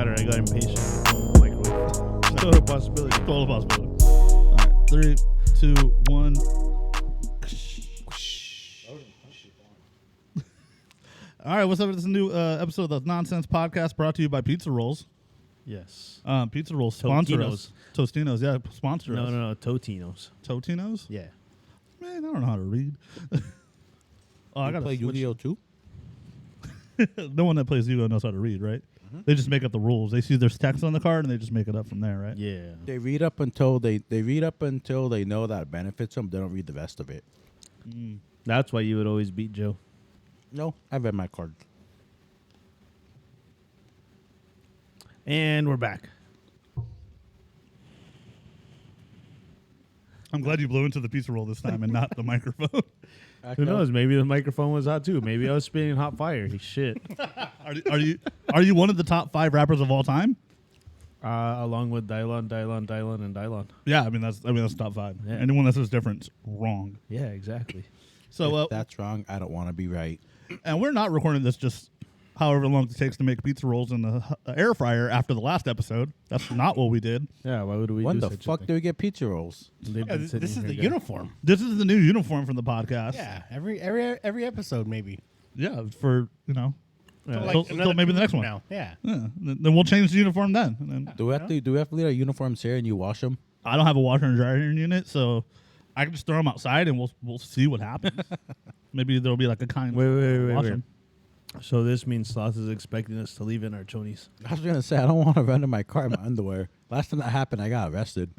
matter. I got impatient with the microwave. It's still a possibility. Total possibility. All right, 3, 2, 1. All right, what's up? This is a new episode of the Nonsense podcast brought to you by Pizza Rolls. Yes. Pizza Rolls sponsor us. Tostinos, yeah, sponsor us. No, Totinos. Totinos? Yeah. Man, I don't know how to read. I gotta play Yu-Gi-Oh too. No one that plays Yu-Gi-Oh knows how to read, right? Mm-hmm. They just make up the rules. They see there's text on the card and they just make it up from there, right? Yeah. They read up until they know that it benefits them. They don't read the rest of it. That's why you would always beat Joe. No, I read my card. And we're back. I'm glad you blew into the pizza roll this time and not the microphone. Who knows? Maybe the microphone was hot too. Maybe I was spitting hot fire. Shit. Are you one of the top 5 rappers of all time? Along with Dylon, and Dylon. Yeah, I mean that's top 5. Yeah. Anyone that says different, wrong. Yeah, exactly. So if that's wrong. I don't want to be right. And we're not recording this just however long it takes to make pizza rolls in the air fryer after the last episode. That's not what we did. Yeah, why would we When do the such fuck a do thing? we get pizza rolls? This is the uniform. This is the new uniform from the podcast. Yeah, every episode maybe. Yeah, for Yeah. Until maybe the next one. Now, yeah. Yeah, then we'll change the uniform then. And then Do we have to leave our uniforms here and you wash them? I don't have a washer and dryer unit, so I can just throw them outside and we'll see what happens. Maybe there'll be like a kind. Wait. So this means Sloth is expecting us to leave in our chonies. I was gonna say I don't want to run in my car in my underwear. Last time that happened, I got arrested.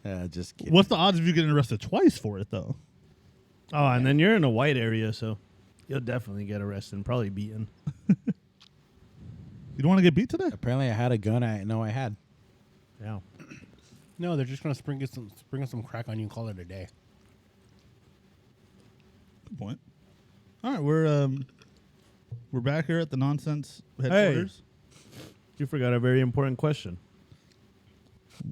Yeah, just kidding. What's the odds of you getting arrested twice for it though? Oh, and then you're in a white area, so you'll definitely get arrested and probably beaten. You don't want to get beat today? Apparently, I had a gun I didn't know I had. Yeah. No, they're just gonna spring some crack on you and call it a day. Good point. All right, we're back here at the Nonsense headquarters. You forgot a very important question.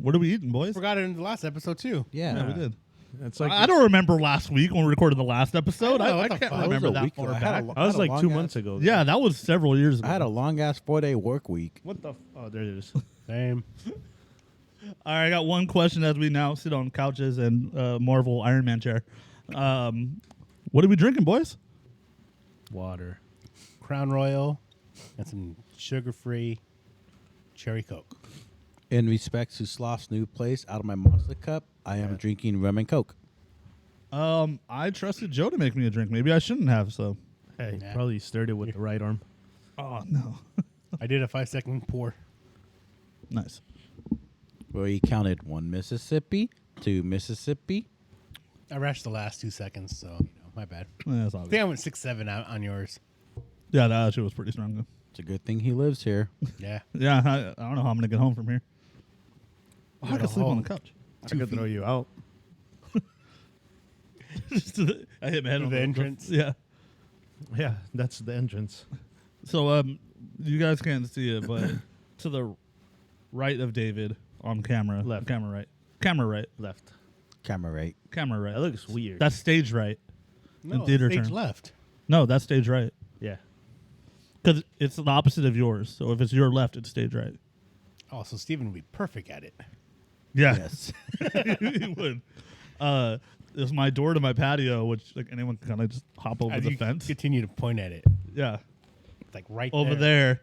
What are we eating, boys? Forgot it in the last episode too. Yeah, we did. It's like I don't remember last week when we recorded the last episode. I know, I what the can't fuck? remember That was a that week far ago. back. I was like 2 long months ago. Yeah, that was several years ago. I had a long ass 4-day work week. What the? Oh, there it is. Same. All right, I got one question as we now sit on couches and Marvel Iron Man chair. What are we drinking, boys? Water. Crown Royal and some sugar-free cherry Coke. In respect to Sloth's new place, out of my monster cup, I am drinking rum and Coke. I trusted Joe to make me a drink. Maybe I shouldn't have. So, Hey, Nah. probably stirred it with the right arm. oh no, I did a 5-second pour. nice. Where he counted 1 Mississippi, 2 Mississippi. I rashed the last 2 seconds, so my bad. Yeah, that's all I good. think I went 6-7 out on yours. Yeah, that actually was pretty strong. Though. It's a good thing he lives here. Yeah. Yeah, I don't know how I'm gonna get home from here. Oh, I You're could sleep on the home. couch. I could throw you out. I hit my head Through on the entrance. Yeah. Yeah, that's the entrance. So, you guys can't see it, but to the right of David on camera, Left. camera right, Left. Camera right. camera right. That looks weird. That's stage right. No, theater stage turn. left. No, that's stage right. Yeah. Because it's the opposite of yours. So if it's your left, it's stage right. Oh, so Steven would be perfect at it. Yeah, Yes. he would. It's my door to my patio, which like anyone can kind of just hop over As the you fence. continue to point at it. Yeah, It's like right over there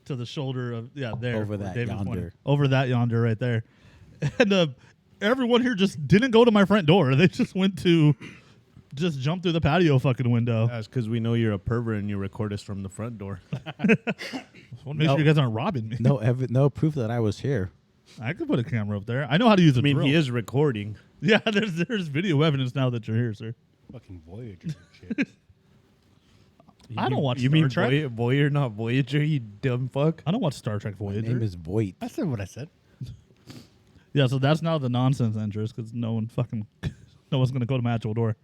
to the shoulder of there. Over where that David's yonder. pointing. Over that yonder right there. And everyone here just didn't go to my front door. They just went to just jump through the patio fucking window. That's because we know you're a pervert and you record us from the front door. Make sure you guys aren't robbing me. No proof that I was here. I could put a camera up there. I know how to use a I mean, drill. he is recording. Yeah, there's video evidence now that you're here, sir. fucking Voyager shit. I don't watch You Star mean Trek. Voyager, not Voyager, you dumb fuck? I don't watch Star Trek My Voyager. name is Voight. I said what I said. Yeah, so that's now the nonsense entrance because no one's gonna go to my actual door.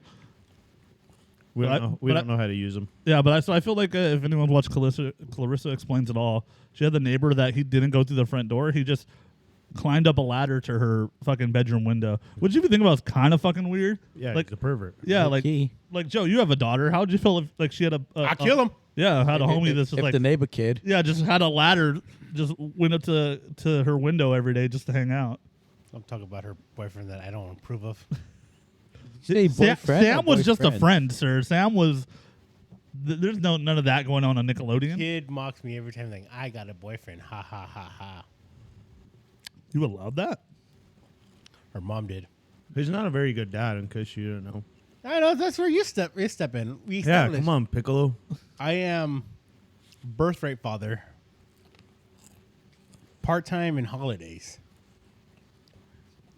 We But don't I- know. We but don't know how to use them. Yeah, but I feel like if anyone's watched Clarissa Explains It All, she had the neighbor that he didn't go through the front door. He just climbed up a ladder to her fucking bedroom window, which if you think about is kind of fucking weird. Yeah, like he's a pervert. yeah, Low-key. like Joe, you have a daughter. How would you feel if like she had I kill him. Yeah, had a homie that's just If like the neighbor kid. yeah, just had a ladder, just went up to her window every day just to hang out. I'm talking about her boyfriend that I don't approve of. Say boyfriend. Sam or was just a boyfriend? friend, sir. Sam was. There's none of that going on Nickelodeon. Kid mocks me every time, like, I got a boyfriend. Ha ha ha ha. You would love that. Her mom did. He's not a very good dad, in case you didn't know. I know, that's where you step in. We Yeah, established. come on, Piccolo. I am birthright father, part-time and holidays.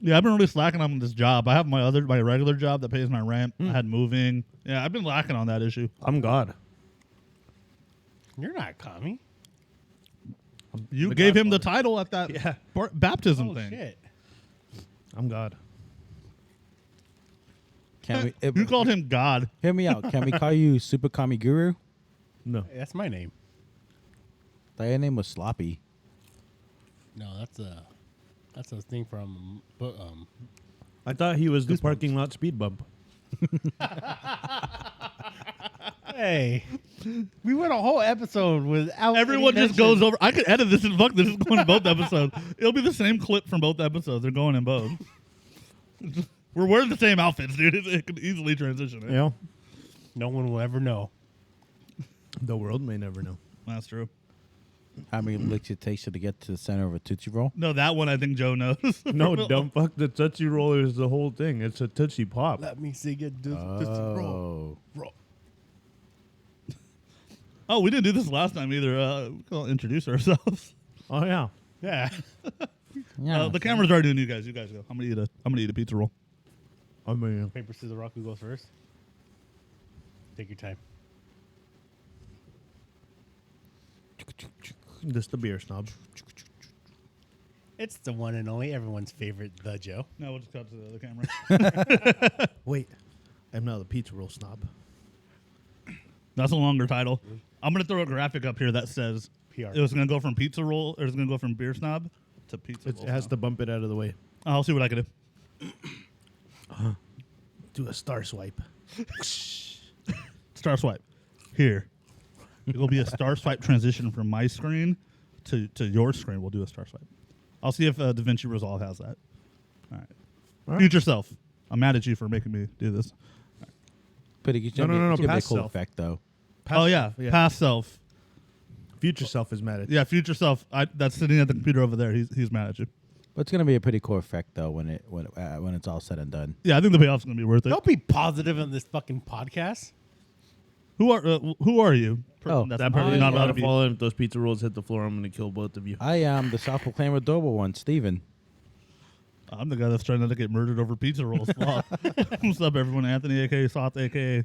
Yeah, I've been really slacking on this job. I have my regular job that pays my rent. I had moving. Yeah, I've been lacking on that issue. I'm God. You're not commie. You The gave him the Godfather. title at that Yeah. baptism Oh, thing. shit. I'm God. Can we? You called him God. Hear me out. Can we call you Super Kami Guru? No. That's my name. That your name was Sloppy. No, that's a thing from I thought he was the Goosebumps. parking lot speed bump. Hey, we went a whole episode without Everyone any just mention. goes over. I could edit this and fuck this. It's going in both episodes. It'll be the same clip from both episodes. They're going in both. We're wearing the same outfits, dude. It could easily transition it. You know? No one will ever know. The world may never know. That's true. How many licks it takes you to get to the center of a Tootsie Roll? No, that one I think Joe knows. No, dumb fuck. The Tootsie Roll is the whole thing. It's a Tootsie Pop. Let me see it. Roll. Oh. Oh, we didn't do this last time either. We'll introduce ourselves. Oh, yeah. Yeah. Yeah. The camera's already doing you guys. You guys go. I'm gonna eat a pizza roll. I mean, Paper, scissors, rock. Who goes first? Take your time. this the beer snob. It's the one and only everyone's favorite, the Joe. No, we'll just cut to the other camera. Wait. I'm not the pizza roll snob. That's a longer title. I'm gonna throw a graphic up here that says PR. it was gonna go from pizza roll, or it's gonna go from beer snob to pizza It roll. has snob. to bump it out of the way. I'll see what I can do. Do a star swipe. Star swipe. Here. It'll be a star swipe transition from my screen to your screen. We'll do a star swipe. I'll see if DaVinci Resolve has that. All right. All right. Future self. I'm mad at you for making me do this. But it No, should be a past cool self. effect, though. Oh, yeah. Past self. Future self is mad at Yeah, future self. That's sitting at the computer over there. He's mad at you. But it's gonna be a pretty cool effect, though, when it's all said and done. Yeah, I think the payoff's going to be worth it. Don't be positive on this fucking podcast. Who are you? Oh, That's that. apparently Probably not not allowed to to be. fall in. If those pizza rolls hit the floor, I'm going to kill both of you. I am the self-proclaimed adorable one, Steven. I'm the guy that's trying not to get murdered over pizza rolls. What's up, everyone? Anthony, a.k.a. Soth, a.k.a.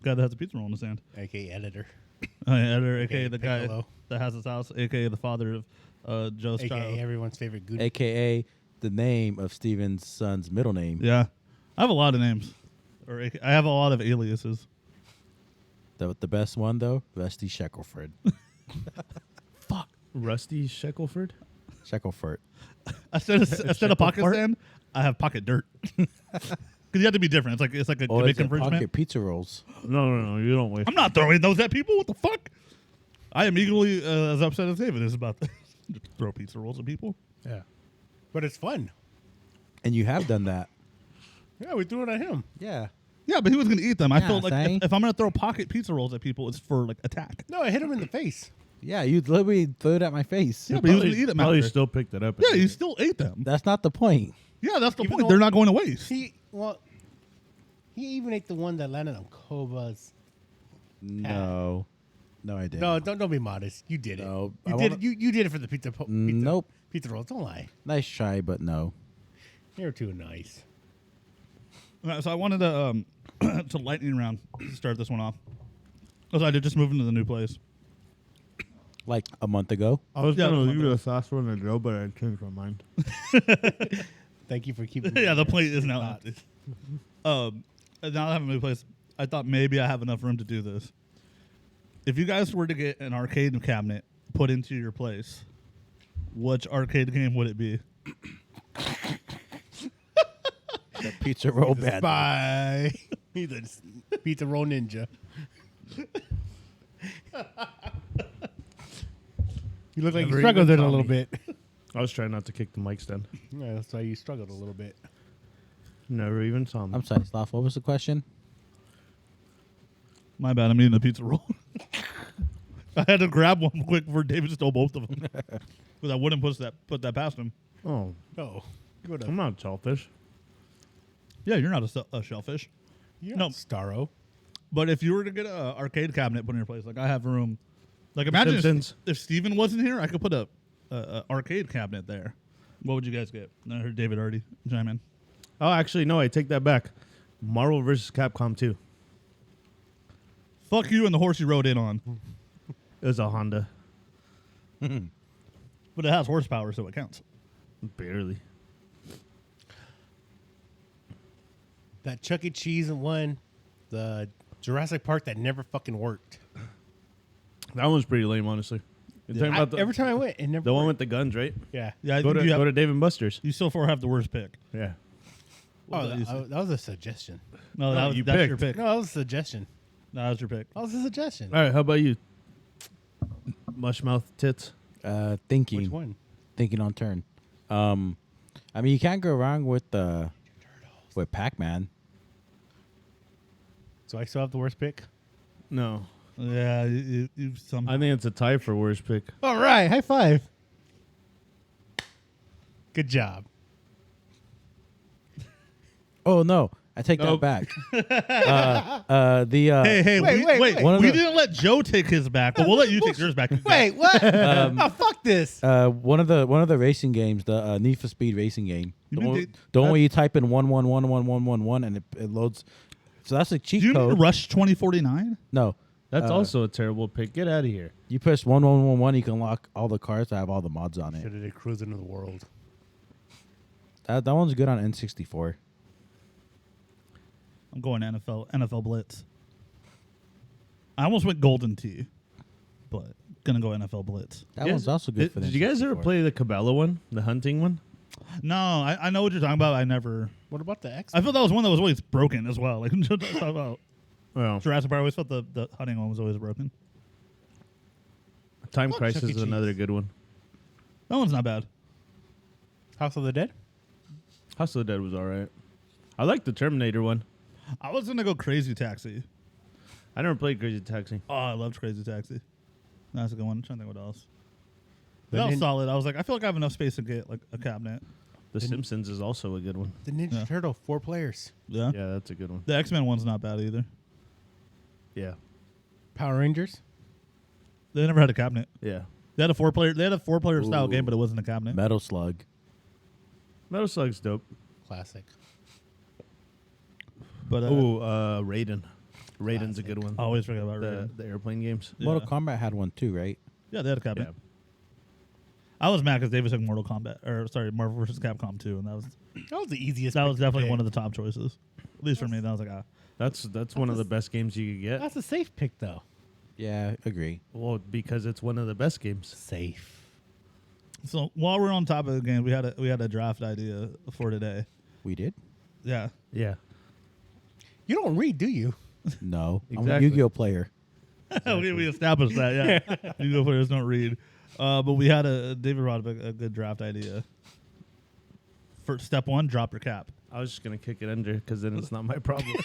guy that has a pizza roll in his hand. Okay, editor. Editor, a.k.a. Okay, the guy Piccolo. that has his house, a.k.a. the father of Joe's AKA child. everyone's favorite good. AKA the name of Steven's son's middle name. Yeah. I have a lot of names. I have a lot of aliases. The best one, though, Rusty Shackelford. Fuck. Rusty Shackelford? Shackelford. Instead of pocket Fart? sand, I have pocket dirt. Because you have to be different. It's like a Or gimmick is it infringement. pocket pizza rolls? No. You don't waste. I'm not throwing those at people. What the fuck? I am equally as upset as David is about this. Throw pizza rolls at people. Yeah. But it's fun. And you have done that. Yeah, we threw it at him. Yeah. Yeah, but he was going to eat them. I Yeah, felt like see? if I'm going to throw pocket pizza rolls at people, it's for like attack. No, I hit him in the face. Yeah, you literally threw it at my face. Yeah, but he was going to eat them Probably after. still picked it up. Yeah, he still ate them. That's not the point. Yeah, that's the Even point. though- They're not going to waste. He even ate the one that landed on Koba's. No. No, I didn't. No, don't be modest. You did it. No, you I did. wanna- You did it for the pizza. Nope. Pizza rolls. Don't lie. Nice try, but no. You're too nice. So I wanted to to lightning round to start this one off. Because I did just move into the new place. Like a month ago. I was Yeah, going to the leave the sauce one and go, but I changed my mind. Thank you for keeping. Yeah, the me plate is there. now empty. Now that I have a new place, I thought maybe I have enough room to do this. If you guys were to get an arcade cabinet put into your place, which arcade game would it be? Pizza roll bad. Bye. He's a pizza roll ninja. You look like you Never struggled even there a saw little me. bit. I was trying not to kick the mic stand. Yeah, that's why you struggled a little bit. Never even saw me. I'm sorry, Sloth. What was the question? My bad. I'm eating the pizza roll. I had to grab one quick before David stole both of them because I wouldn't put that past him. Oh, Oh, good. I'm not selfish. Yeah, you're not a shellfish. You're No. not Starro. But if you were to get an arcade cabinet put in your place, like I have room, like imagine Simpsons. if Steven wasn't here, I could put a arcade cabinet there. What would you guys get? I heard David already chime in. Oh, actually, no. I take that back. Marvel vs. Capcom 2. Fuck you and the horse you rode in on. It was a Honda. But it has horsepower, so it counts. Barely. That Chuck E. Cheese one, the Jurassic Park that never fucking worked. That one's pretty lame, honestly. You're talking about Every time I went, it never the one worked. with the guns, right? Yeah. Yeah, I Go think to, you, go to Dave and Buster's. you so far have the worst pick. Yeah. Oh, What that was a suggestion. No, No, that's your picked. pick. No, that was a suggestion. No, that was your pick. That was a suggestion. All right, how about you? Mushmouth tits. Thinking. Which one? Thinking on turn. I mean, you can't go wrong with Pac-Man. So I still have the worst pick? No. Yeah, you some. I think it's a tie for worst pick. All right. High five. Good job. Oh no, I take Nope. that back. Hey, Wait. One of we the- didn't let Joe take his back, but we'll let you take yours back. Wait, what? Oh, fuck this. one of the racing games, the Need for Speed racing game. You The mean one, where you type in 1111111 and it loads. So that's a cheat Do you mean code. Rush 2049? No, That's also a terrible pick. Get out of here. you press 1111. You can unlock all the cars that have all the mods on it. Should have did Cruise into the World. That one's good on N64. I'm going NFL Blitz. I almost went Golden Tee, but gonna go NFL Blitz. That You one's guys- also good for the Did you guys ever N64. play the Cabela one? The hunting one? No, I know what you're talking about. I never. What about the X? I felt that was one that was always broken as well. Like talk about Well, Jurassic Park. I always felt the hunting one was always broken. Time Fuck Crisis Chuck E. is another Cheese. good one. That one's not bad. House of the Dead? House of the Dead was all right. I like the Terminator one. I was gonna go Crazy Taxi. I never played Crazy Taxi. Oh, I loved Crazy Taxi. That's a good one. I'm trying to think what else. The That was nin- solid. I was like, I feel like I have enough space to get like a cabinet. The Simpsons is also a good one. The Ninja Yeah. Turtle, 4 players. Yeah. Yeah, that's a good one. The X-Men one's not bad either. Yeah. Power Rangers? They never had a cabinet. Yeah. They had a four-player style Ooh. game, but it wasn't a cabinet. Metal Slug. Metal Slug's dope. Classic. But Raiden. Raiden's a good one. I always forget about the, Raiden. the airplane games. Yeah. Mortal Kombat had one too, right? Yeah, they had a cabinet. Yeah. I was mad because David took Mortal Kombat, or sorry, Marvel vs. Capcom 2, and That was the easiest. that pick was to definitely pick. one of the top choices. At least for me, that was like, That's one of the best games you could get. That's a safe pick, though. Yeah, agree. Well, because it's one of the best games. Safe. So while we're on top of the game, we had a draft idea for today. We did? Yeah, Yeah. You don't read, do you? No. I'm a Exactly. Yu-Gi-Oh player. we established that. Yeah, you go players don't read. But we had David brought up a good draft idea. For step one, drop your cap. I was just going to kick it under because then it's not my problem.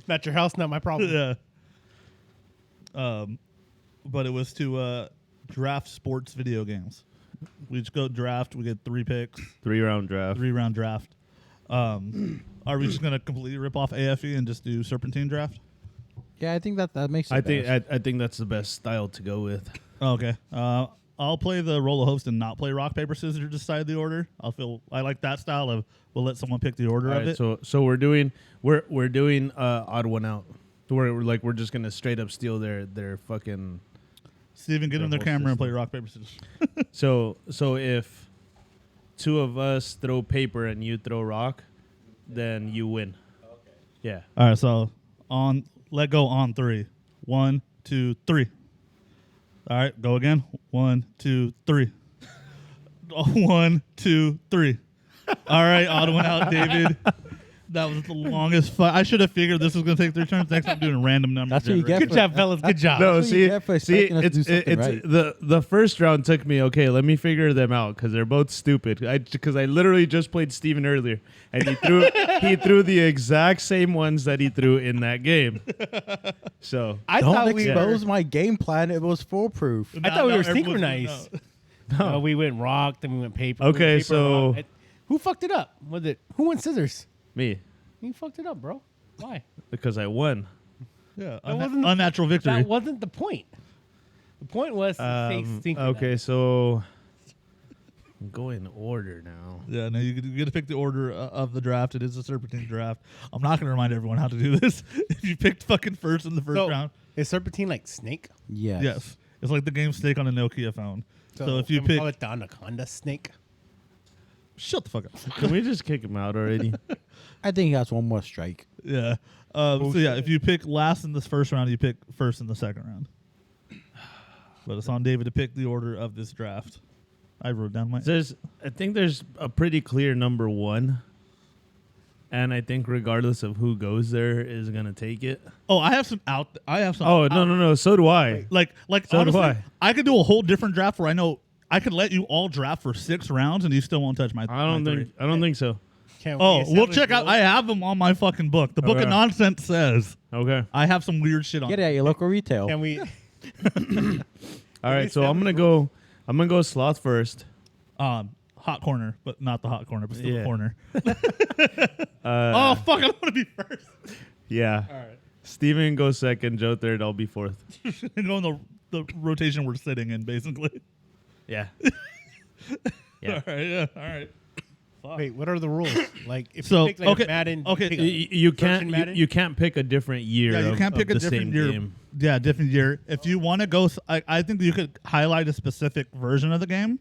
Not your house, not my problem. Yeah. But it was to draft sports video games. We just go draft. We get 3 picks, 3-round draft. 3-round draft. Are we just gonna completely rip off AFE and just do serpentine draft? Yeah, I think that makes it I think best. I think that's the best style to go with. Okay. I'll play the role of host and not play rock paper scissors to decide the order. I like that style of we'll let someone pick the order All of right, it. so we're doing odd one out. We're just gonna straight up steal their fucking. Steven, get in their whole camera and system. play rock paper scissors. So if 2 of us throw paper and you throw rock, then you win. Okay. Yeah. All right. So let go on 3. 1, 2, 3. All right, go again. 1, 2, 3. 1, 2, 3. All right, odd one out, David. That was the longest fight. I should have figured this was going to take 3 turns. Next, I'm doing random numbers. That's what you get. Good job, fellas. Good job. No, That's what you see, get for see, expecting us to do something right. the first round took me. Okay, let me figure them out because they're both stupid. Because I literally just played Steven earlier, and he threw the exact same ones that he threw in that game. So I Don't thought we expose my game plan. It was foolproof. I thought we were everyone's gonna synchronized. know. No, we went rock, then we went paper. Okay, we went paper, so- rock. Who fucked it up? Was it who went scissors? me, You fucked it up, bro. Why? because I won. Yeah, That wasn't- unnatural victory. That wasn't the point. The point was to stay synchronized. Okay, so go in order now. Yeah, no, you got to pick the order of the draft. It is a serpentine draft. I'm not going to remind everyone how to do this. If you picked fucking first in the first So, round, is serpentine like snake? Yes. yes, it's like the game Snake on a Nokia phone. So if you can we call pick, it the anaconda snake. shut the fuck up. Can we just kick him out already? I think he has one more strike. Yeah. So yeah, if you pick last in this first round, you pick first in the second round. But it's on David to pick the order of this draft. I wrote down my. I think there's a pretty clear number one, and I think regardless of who goes there is gonna take it. Oh, I have some out. I have some. Oh no! So do I. Like So do honestly, I. I could do a whole different draft where I know I could let you all draft for 6 rounds and you still won't touch my. I don't my think. three. I don't think so. Can Oh, we we'll establish check out. rules? I have them on my fucking book. The book Okay. of nonsense says Okay. I have some weird shit on. Get it at your local retail. Can we? All right. So I'm gonna go. I'm gonna go sloth first. Hot corner, but not the hot corner, but still Yeah. the corner. Oh fuck! I want to be first. Yeah. All right. Steven goes second. Joe third. I'll be fourth. And go in the rotation we're sitting in, basically. Yeah. Yeah. All right. Yeah. All right. Wait, what are the rules? Like, if So, you pick like okay, a Madden, okay. pick a You can't. version Madden? You can't pick a different year. Yeah, you can't pick of a the different same year. game. Yeah, different year. If you want to go, I think you could highlight a specific version of the game,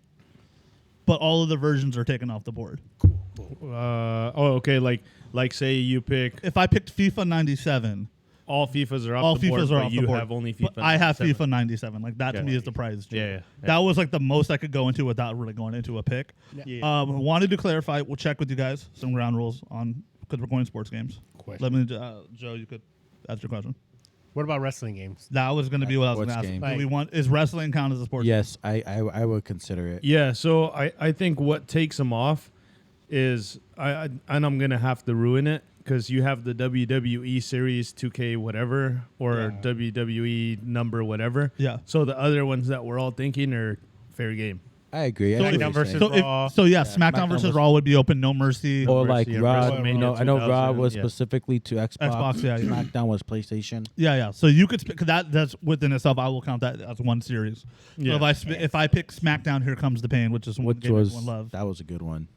but all of the versions are taken off the board. Okay. Like say you pick If I picked FIFA 97, all FIFAs are off all the board, FIFAs are but off you the board. have only But FIFA. I have 97. FIFA 97. Like that to Yeah. me is the prize. Yeah. That was like the most I could go into without really going into a pick. Yeah. Wanted to clarify. We'll check with you guys some ground rules on because we're going sports games. Question. Let me, Joe. You could ask your question. What about wrestling games? That was going to be what I was going to Sports ask. game. Do we want is wrestling count as a sports? Yes, I would consider it. Yeah, so I think what takes them off is and I'm gonna have to ruin it because you have the WWE series 2K whatever or WWE number whatever. Yeah. So the other ones that we're all thinking are fair game. I agree. So I see SmackDown what you're versus saying. Raw. SmackDown SmackDown versus versus- Raw would be open, no mercy. Or like Yeah, Raw. WrestleMania I know Raw 2000, was yeah. specifically to Xbox. Xbox, yeah, yeah. SmackDown was PlayStation. Yeah. So you could cause that's within itself. I will count that as one series. Yeah. So if I pick SmackDown, Here Comes the Pain, which is one Which game was everyone loves. that was a good one.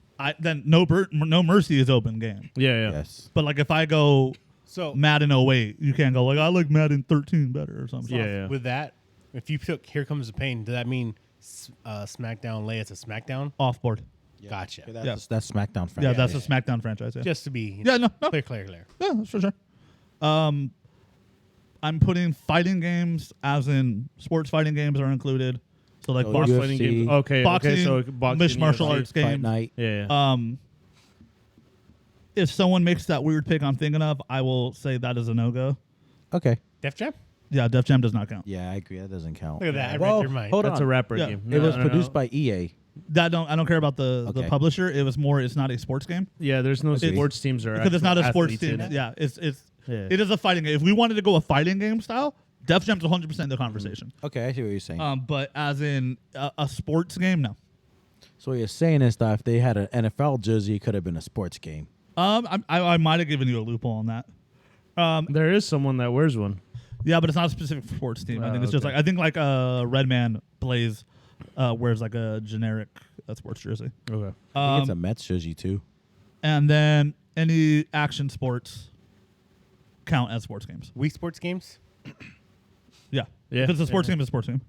Then no mercy is open game. Yeah. Yes. But like if I go So Madden 08, you can't go like I like Madden 13 better or something. Yeah. with that, if you took "Here Comes the Pain," does that mean SmackDown lay as a SmackDown? Off board. Gotcha. That's SmackDown. Yeah, franchise. that's a SmackDown franchise. Yeah. Just to be Yeah. No. clear. Yeah, that's for sure. I'm putting fighting games as in sports fighting games are included. So like So boxing, Fighting UFC, games. Okay. boxing, okay. So boxing, mixed martial UFC. arts Fight games. Night. Yeah. If someone makes that weird pick I'm thinking of, I will say that is a no go. Okay. Def Jam. Yeah, Def Jam does not count. Yeah, I agree. That doesn't count. Look at that. I Well, read your mind. hold That's on. a rapper Yeah. game. It was No, produced no. by EA. That I don't care about the Okay. publisher. It was more. It's not a sports game Yeah, there's no Agreed. sports teams or because it's not a actual sports athletes team. in it. Yeah, it's Yeah. it is a fighting game. If we wanted to go a fighting game style, Def Jam's 100% the conversation. Okay, I see what you're saying. But as in a sports game, no. So what you're saying is that if they had an NFL jersey, it could have been a sports game. I might have given you a loophole on that. There is someone that wears one. Yeah, but it's not a specific sports team. I think it's just okay. like Redman plays wears like a generic sports jersey. Okay. I think it's a Mets jersey too. And then any action sports count as sports games. Wii Sports games. Yeah. Yeah. If it's a sports Yeah. game, it's a sports game.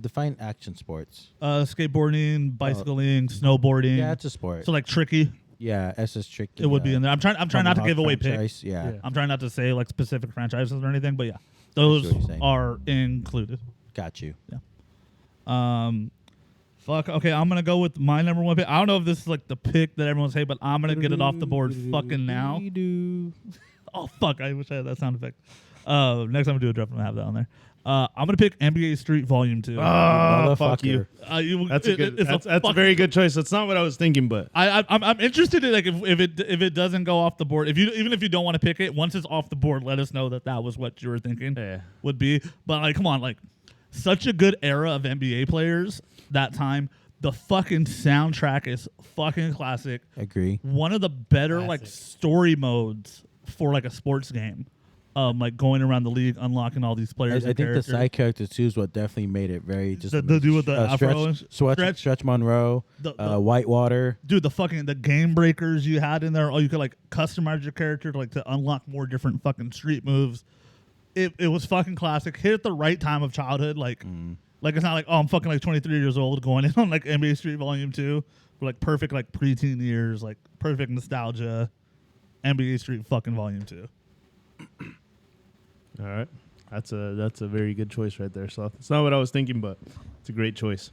Define action sports. Skateboarding, bicycling, snowboarding. Yeah, it's a sport. So like tricky, yeah, SS Tricky. it would be in there. I'm trying not to Tomahawk give away picks. franchise, Yeah. Yeah. I'm trying not to say like specific franchises or anything, but yeah, what those you're saying. are included. Got you. Um, Fuck. Okay, I'm gonna go with my number one pick. I don't know if this is like the pick that everyone's saying, but I'm gonna get it off the board fucking now. Oh fuck! I wish I had that sound effect. Next time I do a draft, I'm gonna have that on there. I'm gonna pick NBA Street Volume 2. Oh, fuck you. That's That's a very good choice. That's not what I was thinking, but I'm interested in like if it doesn't go off the board. Even if you don't want to pick it, once it's off the board, let us know that was what you were thinking. Yeah. Would be. But like, come on, like such a good era of NBA players that time. The fucking soundtrack is fucking classic. Agree. One of the better like story modes for like a sports game. Like going around the league, unlocking all these players. I think the side characters too is what definitely made it very just. The dude with the afro, Stretch Monroe, Whitewater. Dude, the game breakers you had in there. Oh, you could like customize your character to unlock more different fucking street moves. It was fucking classic. Hit at the right time of childhood. Like it's not like, oh, I'm fucking like 23 years old going in on like NBA Street Volume 2 for like perfect like preteen years, like perfect nostalgia. NBA Street fucking Volume 2. all right. That's a very good choice right there. So it's not what I was thinking, but it's a great choice.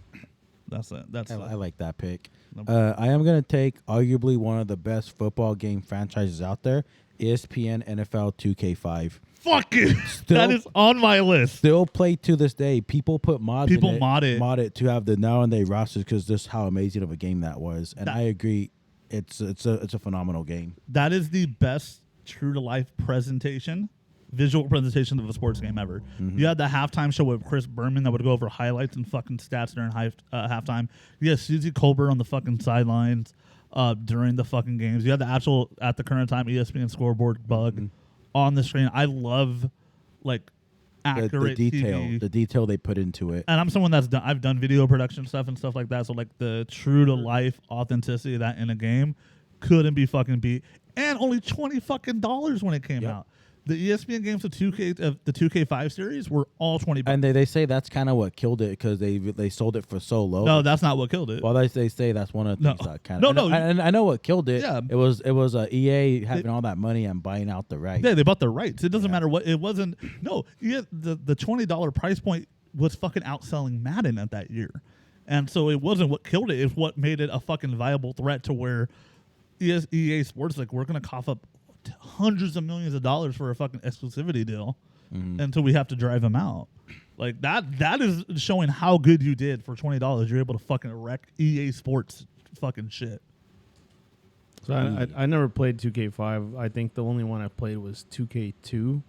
I like that pick. I am gonna take arguably one of the best football game franchises out there, ESPN NFL 2K5. Fuck it. That is on my list. Still played to this day. People put mods. People mod it to have the now and then rosters because just how amazing of a game that was. And I agree, it's a phenomenal game. That is the best true to life visual presentation of a sports game ever. Mm-hmm. You had the halftime show with Chris Berman that would go over highlights and fucking stats during halftime. You had Susie Colbert on the fucking sidelines during the fucking games. You had the actual at the current time ESPN scoreboard bug on the screen. I love like accurate TV. The detail they put into it. And I'm someone I've done video production stuff and stuff like that. So like the true to life authenticity of that in a game couldn't be fucking beat. And only $20 fucking when it came out. The ESPN games of the 2K5 series were all $20. And they say that's kind of what killed it because they sold it for so low. No, that's not what killed it. Well, they say that's one of the things that kind of. No. And I know what killed it. Yeah. It was EA having all that money and buying out the rights. Yeah, they bought the rights. It doesn't matter what it wasn't. No, the $20 price point was fucking outselling Madden at that year, and so it wasn't what killed it. It's what made it a fucking viable threat to where EA Sports like we're gonna cough up hundreds of millions of dollars for a fucking exclusivity deal until we have to drive them out. Like that is showing how good you did for $20. You're able to fucking wreck EA Sports fucking shit. So I never played 2K5. I think the only one I played was 2K2.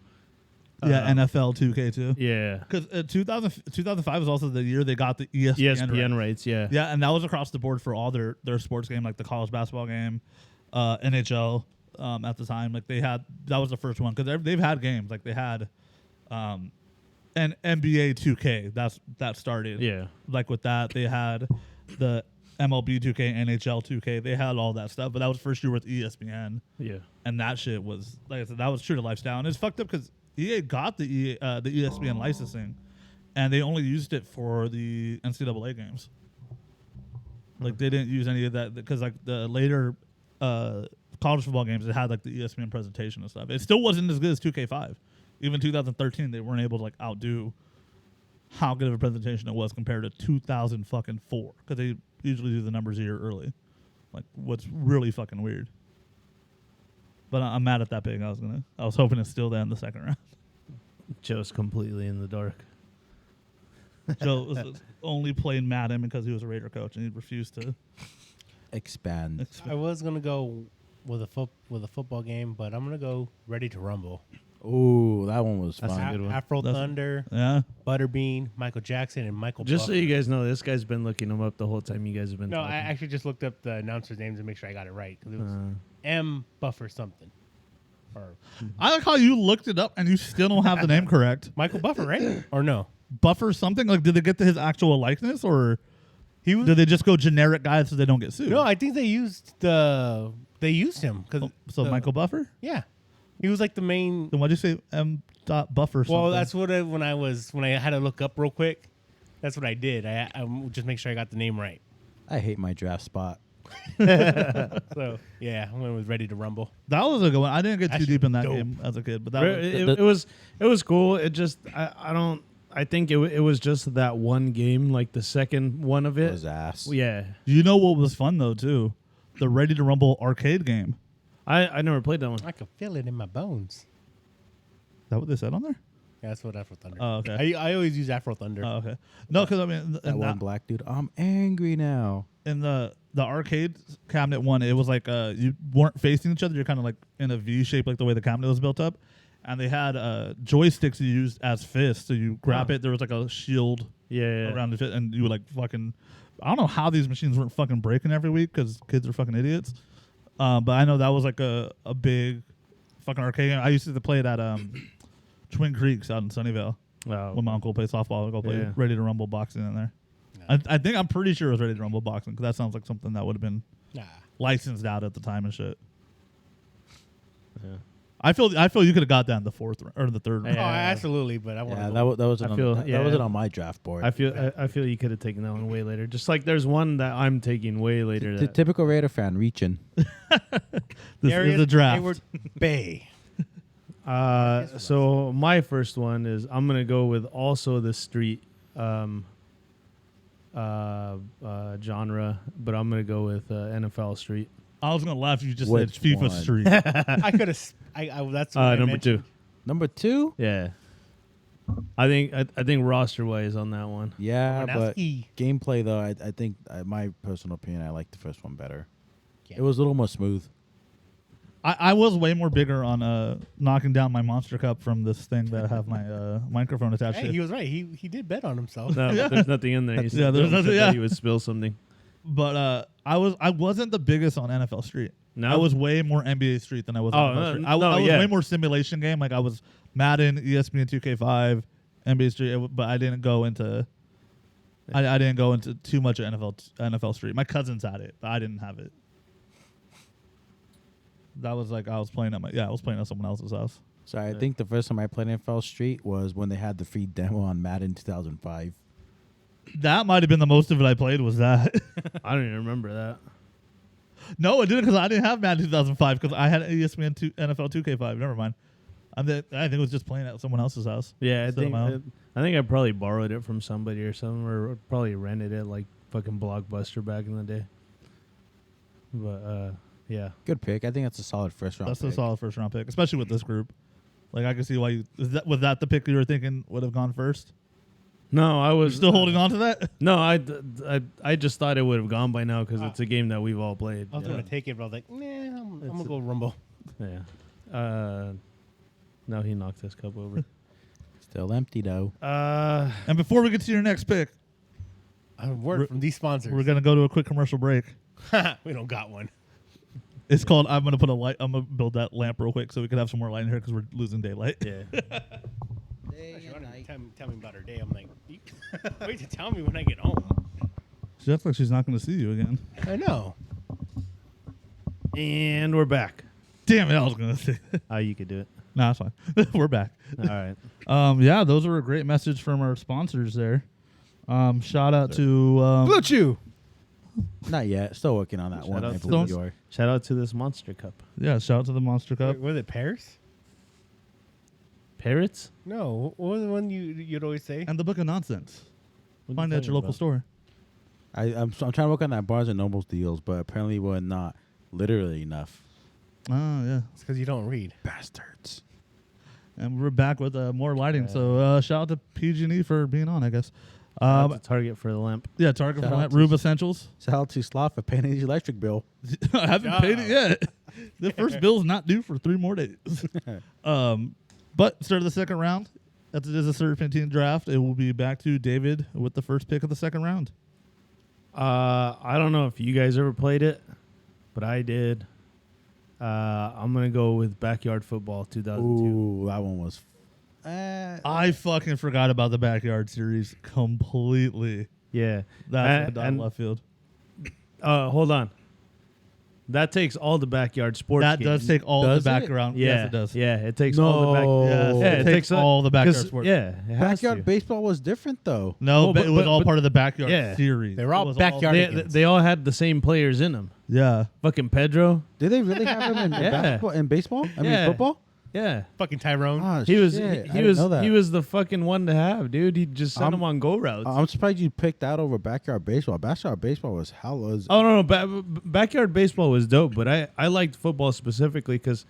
Yeah, NFL 2K2. Yeah. Because 2005 was also the year they got the ESPN rights. Yeah. Yeah, and that was across the board for all their sports game, like the college basketball game, NHL. At the time, like that was the first one because they've had games like they had, an NBA 2K that started. Yeah, like with that they had the MLB 2K, NHL 2K. They had all that stuff, but that was first year with ESPN. Yeah, and that shit was like I said, that was true to lifestyle, and it's fucked up because EA got the ESPN licensing, and they only used it for the NCAA games. Like they didn't use any of that because like the later. College football games, it had like the ESPN presentation and stuff. It still wasn't as good as 2K5. Even 2013, they weren't able to like outdo how good of a presentation it was compared to 2004 because they usually do the numbers a year early. Like what's really fucking weird. But I'm mad at that pick. I was hoping to steal that in the second round. Joe's completely in the dark. Joe was only playing Madden because he was a Raider coach and he refused to expand. I was gonna go with a football game, but I'm gonna go Ready to Rumble. Ooh, that one was That's fun. a good one. Afro Thunder, Butterbean, Michael Jackson, and Michael. Just Buff. so you guys know, this guy's been looking them up the whole time you guys have been. No, talking. I actually just looked up the announcers' names to make sure I got it right because it was M Buffer something. Or I like how you looked it up and you still don't have the name correct. Michael Buffer, right? Or no? Buffer something? Like, did they get to his actual likeness or did they just go generic guy so they don't get sued? No, I think they used him because Michael Buffer? Yeah, he was like the main. Then why'd you say M. Buffer? Something? Well, that's what when I had to look up real quick. That's what I did. I just make sure I got the name right. I hate my draft spot. So yeah, I went with Ready to Rumble. That was a good one. I didn't get too deep in that dope. game as a kid, but it was cool. It just I I think it was just that one game, like the second one of It it. was ass. Yeah. You know what was fun though too? The Ready to Rumble arcade game. I never played that one. I can feel it in my bones. Is that what they said on there? Yeah, that's what Afro Thunder. Oh, okay. I always use Afro Thunder. Oh, okay. No, because I mean, That one black dude. I'm angry now. in the arcade cabinet one, it was like you weren't facing each other. You're kind of like in a V shape, like the way the cabinet was built up. And they had joysticks you used as fists. So you grab it. There was like a shield around the fist, and you would like fucking. I don't know how these machines weren't fucking breaking every week because kids are fucking idiots. But I know that was like a big fucking arcade game. I used to play it at Twin Creeks out in Sunnyvale. When my uncle played softball, I'd go play Ready to Rumble boxing in there. I'm pretty sure it was Ready to Rumble boxing because that sounds like something that would have been licensed out at the time and shit. Yeah. I feel you could have got that in the fourth or the third round. Oh, absolutely, but I want Yeah, to. that wasn't on my draft board. I feel you could have taken that one way later. Just like there's one that I'm taking way later. The typical Raider fan reaching. This is a draft. Hayward Bay. So my first one is I'm gonna go with also the street genre, but I'm gonna go with NFL Street. I was gonna laugh if you just Which said FIFA one? Street. I could have. That's what I Number mentioned. 2. Number 2? Yeah. I think roster wise on that one. Yeah, but Wanowski. gameplay though, I think my personal opinion, I like the first one better. Yeah. It was a little more smooth. I was way more bigger on knocking down my monster cup from this thing that I have my microphone attached Hey, to. he was right. He did bet on himself. No, but there's nothing in there. He said, Yeah, there's nothing- said yeah. that he would spill something. But I wasn't the biggest on NFL Street. No? I was way more NBA Street than I was on NFL Street. I was way more simulation game. Like I was Madden, ESPN 2K5, NBA Street, but I didn't go into I didn't go into too much of NFL Street. My cousins had it, but I didn't have it. That was like I was playing at someone else's house. So I think the first time I played NFL Street was when they had the free demo on Madden 2005. That might have been the most of it I played was that. I don't even remember that. No, it didn't because I didn't have Madden 2005 because I had ESPN NFL 2K5. Never mind. I think it was just playing at someone else's house. Yeah, Instead of my own. I think I probably borrowed it from somebody or something, or probably rented it like fucking Blockbuster back in the day. But yeah, Good pick. I think that's a solid first round. That's pick. a solid first round pick, especially with this group. Like I can see why was that the pick you were thinking would have gone first? no, I You're was still holding on to that? No, I just thought it would have gone by now because it's a game that we've all played. I was gonna take it, but I was like, nah, I'm gonna go Rumble. Yeah. Now he knocked this cup over. Still empty though. And before we get to your next pick, Word from these sponsors. we're gonna go to a quick commercial break. We don't got one. It's called. I'm gonna put a light. I'm gonna build that lamp real quick so we can have some more light in here because we're losing daylight. Yeah. Tell me about her day. I'm like, wait to tell me when I get home. She acts like she's not gonna see you again. I know. And we're back. Damn it! I was gonna say. You could do it. Nah, it's fine. We're back. All right. Yeah, those were a great message from our sponsors there. Shout out to Blue Chew. Not yet. Still working on that Shout one. out I to believe those- you are. Shout out to this Monster Cup. yeah, shout out to the Monster Cup. Was it Paris? Parrots? No. What was the one you'd always say? And the Book of Nonsense. What are Find you it at your talking local about? store. I'm trying to work on that Barnes and Nobles deals, but apparently we're not literally enough. Oh yeah. It's because you don't read. Bastards. And we're back with more lighting. So shout out to PG&E for being on, I guess. Shout out to Target for the lamp. Yeah, Target Shout for out that. to- Rube Essentials. Shout out to Sloth for paying his electric bill. I haven't paid it yet. The first bill's not due for 3 more days. But start of the second round. As it is a serpentine draft, it will be back to David with the first pick of the second round. I don't know if you guys ever played it, but I did. I'm going to go with Backyard Football 2002. Ooh, that one was. I fucking forgot about the Backyard series completely. Yeah. That's down and left field. hold on. That takes all the backyard sports That games. does take all Does the it? background. Yeah, Yes, it does. Yeah, it takes all the back. No. Yes, Yeah, it takes all the backyard 'cause- sports. Yeah, it has Backyard to. baseball was different though. No, Well, but but- it was but- all but- part of the Backyard yeah. series. They were all It was backyard They, Against. they all had the same players in them. Yeah. Fucking Pedro. Did they really have them in Yeah. basketball and baseball? I mean Yeah. football? Yeah. Fucking Tyrone. Oh, He was shit. he I was didn't know that. he was the fucking one to have, dude. He just sent him on go routes. I'm surprised you picked that over backyard baseball. Backyard baseball was hella. Oh no, backyard baseball was dope, but I liked football specifically because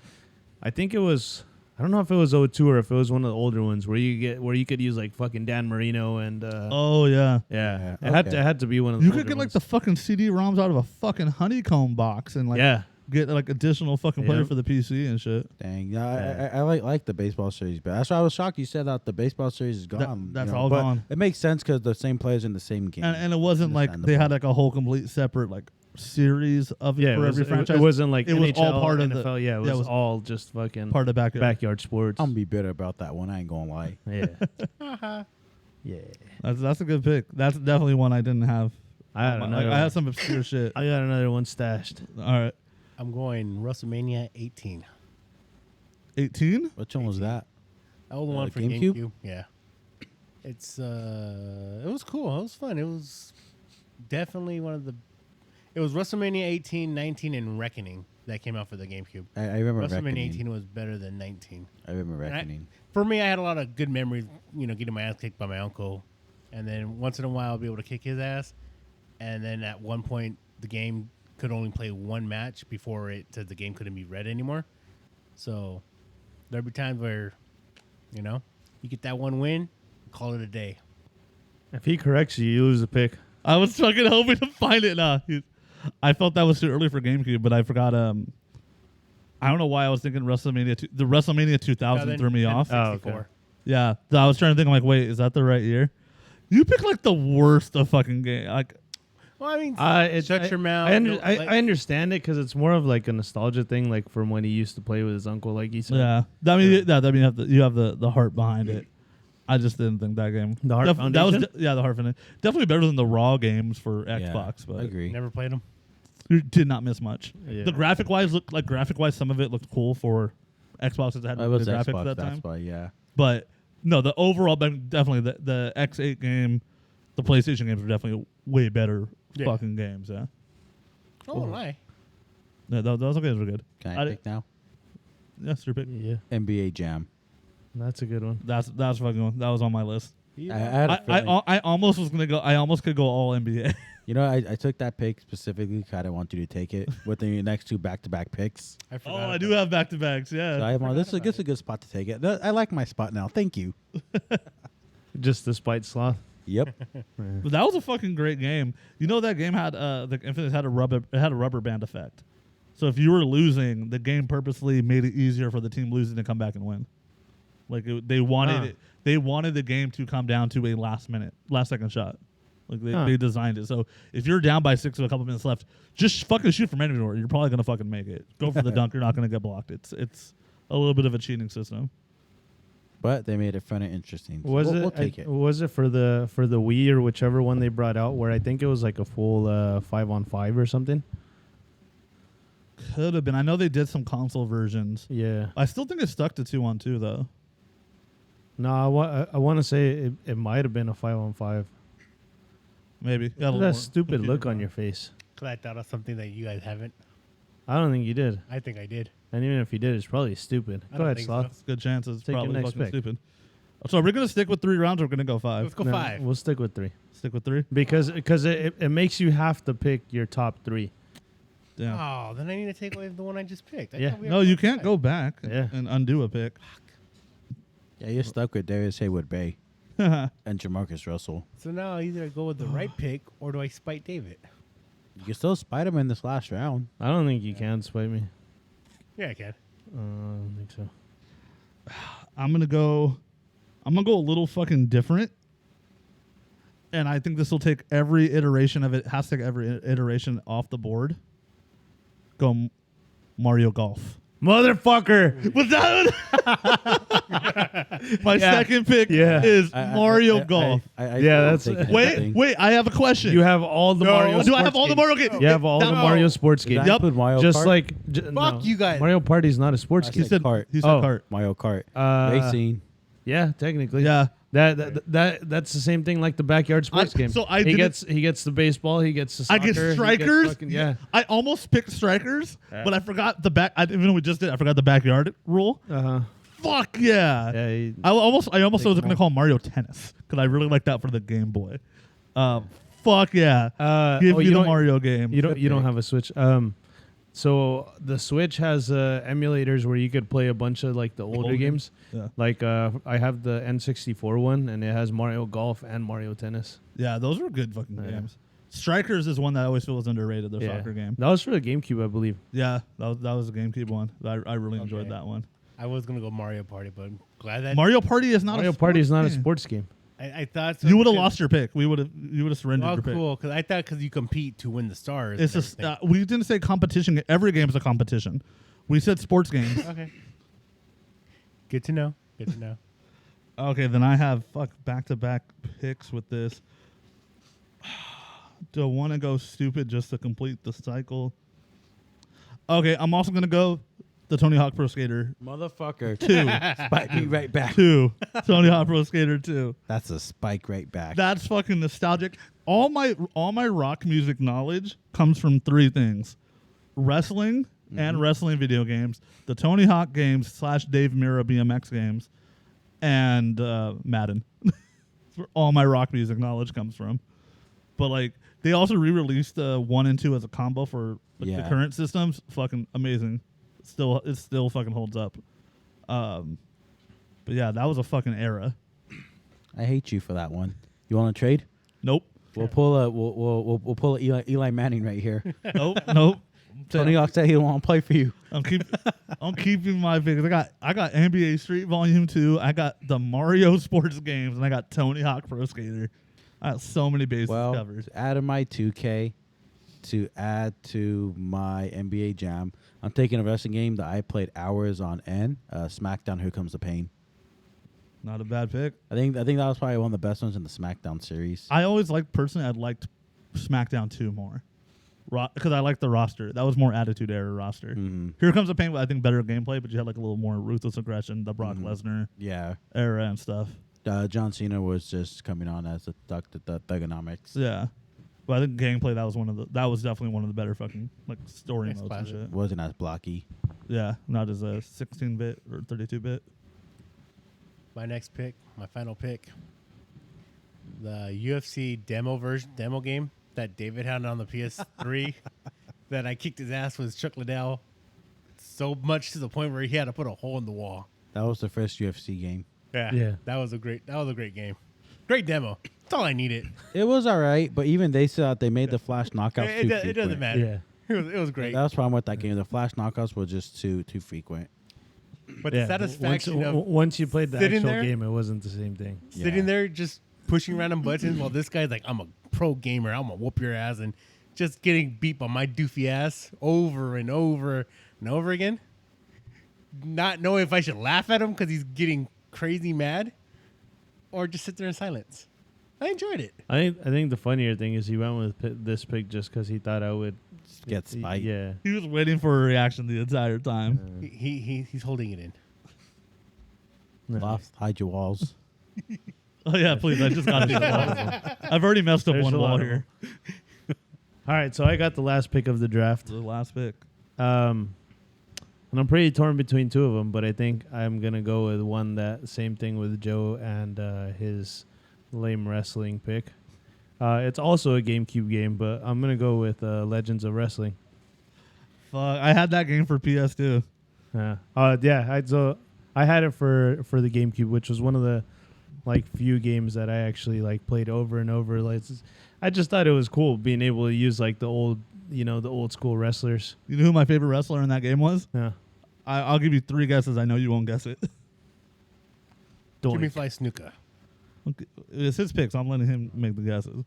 I think it was, I don't know if it was 02 or if it was one of the older ones where you could use like fucking Dan Marino and Oh yeah. yeah, Yeah, it had to be one of the You older could get like ones. the fucking CD-ROMs out of a fucking honeycomb box and like yeah. get like additional fucking players Yep. for the PC and shit. Dang, yeah, I like the baseball series, but that's why I was shocked you said that the baseball series is gone. that's you know, all but gone. It makes sense because the same players in the same game. And it wasn't like they had like a whole complete separate like series of Yeah, for every franchise. it wasn't like It was NHL, all part of the- NFL. Yeah, it was all just fucking part of the backyard sports. I'm gonna be bitter about that one. I ain't gonna lie. Yeah, yeah. That's a good pick. That's definitely one I didn't have. I had another I had one. some obscure shit. I got another one stashed. All right, I'm going WrestleMania 18. 18. Which one was that? That was the one for GameCube? GameCube. Yeah. It's it was cool. It was fun. It was definitely one of the. It was WrestleMania 18, 19, and Reckoning that came out for the GameCube. I remember WrestleMania Reckoning. 18 was better than 19. I remember And Reckoning. for me, I had a lot of good memories. You know, getting my ass kicked by my uncle, and then once in a while, I'll be able to kick his ass. And then at one point, the game could only play one match before it said the game couldn't be read anymore. So there'd be times where, you know, you get that one win, call it a day. If he corrects you, you lose the pick. I was fucking hoping to find it. I felt that was too early for GameCube, but I forgot. I don't know why I was thinking WrestleMania. The WrestleMania 2000 threw me off. Oh, 64. okay. Yeah, so I was trying to think. I'm like, wait, is that the right year? You picked like the worst of fucking game. Like, Well, I mean, Shut your mouth. I understand it because it's more of like a nostalgia thing, like from when he used to play with his uncle, like he said. yeah, I mean, you have the heart behind it. I just didn't think that game. The Heart that was Foundation? the Heart Foundation. Definitely better than the Raw games for Xbox, I but agree. Never played them. you did not miss much. Yeah. The graphic wise, some of it looked cool for Xbox. It had It was good graphics Xbox. at that That's time. why, yeah. But no, the overall, definitely the X8 game, the PlayStation games were definitely way better Yeah. fucking games. Yeah, I won't lie. yeah, those games were good. Can I pick now? Yes, your pick. Yeah, NBA Jam. that's a good one. That's fucking. That was on my list. I had a feeling- I almost was gonna go. I almost could go all NBA. You know, I took that pick specifically because I didn't want you to take it with the next two back-to-back picks. I Oh, forgot. I do have back to backs. Yeah. So I'm like, this is a good spot to take it. I like my spot now. Thank you. Just the spite sloth. Yep. But that was a fucking great game. You know that game had the Infinite had a rubber band effect. So if you were losing, the game purposely made it easier for the team losing to come back and win. Like they wanted they wanted the game to come down to a last second shot. Like they designed it. So if you're down by 6 with a couple minutes left, just fucking shoot from anywhere. You're probably gonna fucking make it. Go for the dunk. You're not gonna get blocked. It's a little bit of a cheating system. But they made it fun and interesting. So Was we'll it? take it. Was it for the Wii or whichever one they brought out? Where I think it was like a full 5-on-5 or something. Could have been. I know they did some console versions. Yeah. I still think it stuck to 2-on-2 though. No, I want to say it might have been a 5-on-5. Maybe. Got a little That more stupid computer look on power. your face. Glad I thought of something that you guys haven't. I don't think you did. I think I did. And even if you did, it's probably stupid. I Go don't ahead, think Sloth. so. Good chances. Take your Probably next fucking pick. stupid. So are we gonna stick with 3 rounds or we're gonna go 5? Let's go No, 5. We'll stick with 3 Stick with 3? because it makes you have to pick your top 3. Yeah. Oh, then I need to take away the one I just picked. I Yeah. thought we No, were you going can't 5. go back Yeah. and undo a pick. Yeah, you're stuck with Darius Haywood Bay and Jamarcus Russell. So now either I go with the right pick or do I spite David? You can still spite him in this last round. I don't think you can spite me. Yeah, I can. I don't think so. I'm gonna go a little fucking different. And I think this will take every iteration of it. Has to take every iteration off the board. Go Mario Golf. Motherfucker! Was that my second pick? Yeah. Is Mario Golf. Yeah, that's- Wait! I have a question. You have all the Mario. Do I have sports all the games. Mario games? You have all the Mario sports Did games. I Yep. include Mario Just Kart? like Fuck you guys. Mario Party's not a sports I game. He said Kart. He said Oh. cart. Mario Kart. Uh, Racing. Yeah, technically. Yeah. That's the same thing like the backyard sports game. so I he didn't- gets the baseball. He gets the I soccer. get he gets strikers. fucking- yeah. I almost picked strikers, Yeah. but I forgot the back. Even though we just did, I forgot the backyard rule. Uh huh. Fuck yeah! Yeah, I almost was going to call Mario Tennis because I really like that for the Game Boy. Fuck yeah! Give me the Mario game. You don't have a Switch. So the Switch has emulators where you could play a bunch of like the older games. Yeah. Like I have the N64 one, and it has Mario Golf and Mario Tennis. Yeah, those are good fucking games. Strikers is one that I always feel is underrated. The soccer game. That was for the GameCube, I believe. Yeah, that was a GameCube one. I really enjoyed that one. I was gonna go Mario Party, but I'm glad that Mario Party is not Mario a Party is not game. a sports game. I thought so. You would have lost your pick. You would have surrendered Oh, your pick. cool. Because I thought because you compete to win the stars. It's just we didn't say competition. Every game is a competition. We said sports games. Okay. Good to know. Good to know. Okay, then I have back-to-back picks with this. Do I want to go stupid just to complete the cycle? Okay, I'm also gonna go the Tony Hawk Pro Skater Motherfucker. 2. Spike me right back. 2. Tony Hawk Pro Skater 2. That's a spike right back. That's fucking nostalgic. All my rock music knowledge comes from 3 things: wrestling and wrestling video games, the Tony Hawk games / Dave Mirra BMX games, and Madden. That's where all my rock music knowledge comes from. But like they also re-released 1 and 2 as a combo for the current systems. Fucking amazing. It still fucking holds up. But yeah, that was a fucking era. I hate you for that one. You want to trade? Nope. We'll pull a Eli Manning right here. Nope. Tony Hawk said he don't want to play for you. I'm keeping my picks. I got NBA Street Volume 2. I got the Mario sports games, and I got Tony Hawk Pro Skater. I got so many bases covered. Out of my 2K to add to my NBA Jam, I'm taking a wrestling game that I played hours on end. SmackDown. Here Comes the Pain. Not a bad pick. I think that was probably one of the best ones in the SmackDown series. I always liked SmackDown 2 more. Because I liked the roster. That was more Attitude Era roster. Mm-hmm. Here Comes the Pain, I think better gameplay, but you had like a little more ruthless aggression, the Brock Lesnar era and stuff. John Cena was just coming on as the Thugonomics. Yeah. But I think gameplay, that was definitely one of the better fucking like story modes and shit. Wasn't as blocky. Yeah, not as a 16-bit or 32-bit. My next pick, my final pick, the UFC demo game that David had on the PS3 that I kicked his ass was Chuck Liddell, so much to the point where he had to put a hole in the wall. That was the first UFC game. Yeah. That was a great game. Great demo. That's all I needed. It was all right, but even they said they made the flash knockouts too frequent. It doesn't matter. Yeah. It was great. That was the problem with that game. The flash knockouts were just too frequent. But the satisfaction once you played the sitting actual there, game, it wasn't the same thing. Sitting there just pushing random buttons while this guy's like, I'm a pro gamer. I'm going to whoop your ass. And just getting beat by my doofy ass over and over and over again. Not knowing if I should laugh at him because he's getting crazy mad or just sit there in silence. I enjoyed it. I think the funnier thing is he went with this pick just because he thought I would Get spiked. Yeah. He was waiting for a reaction the entire time. He's holding it in. Loft, hide your walls. Oh yeah, please! I just got to. I've already messed up There's one a lot wall of here. All right, so I got the last pick of the draft. The last pick. And I'm pretty torn between 2 of them, but I think I'm gonna go with one that same thing with Joe and his lame wrestling pick. It's also a GameCube game, but I'm gonna go with Legends of Wrestling. Fuck! I had that game for PS2. Yeah. I had it for the GameCube, which was one of the few games that I actually played over and over. I just thought it was cool being able to use the old school wrestlers. You know who my favorite wrestler in that game was? Yeah. I'll give you 3 guesses. I know you won't guess it. Jimmy Fly Snuka. Okay. It's his pick, so I'm letting him make the guesses.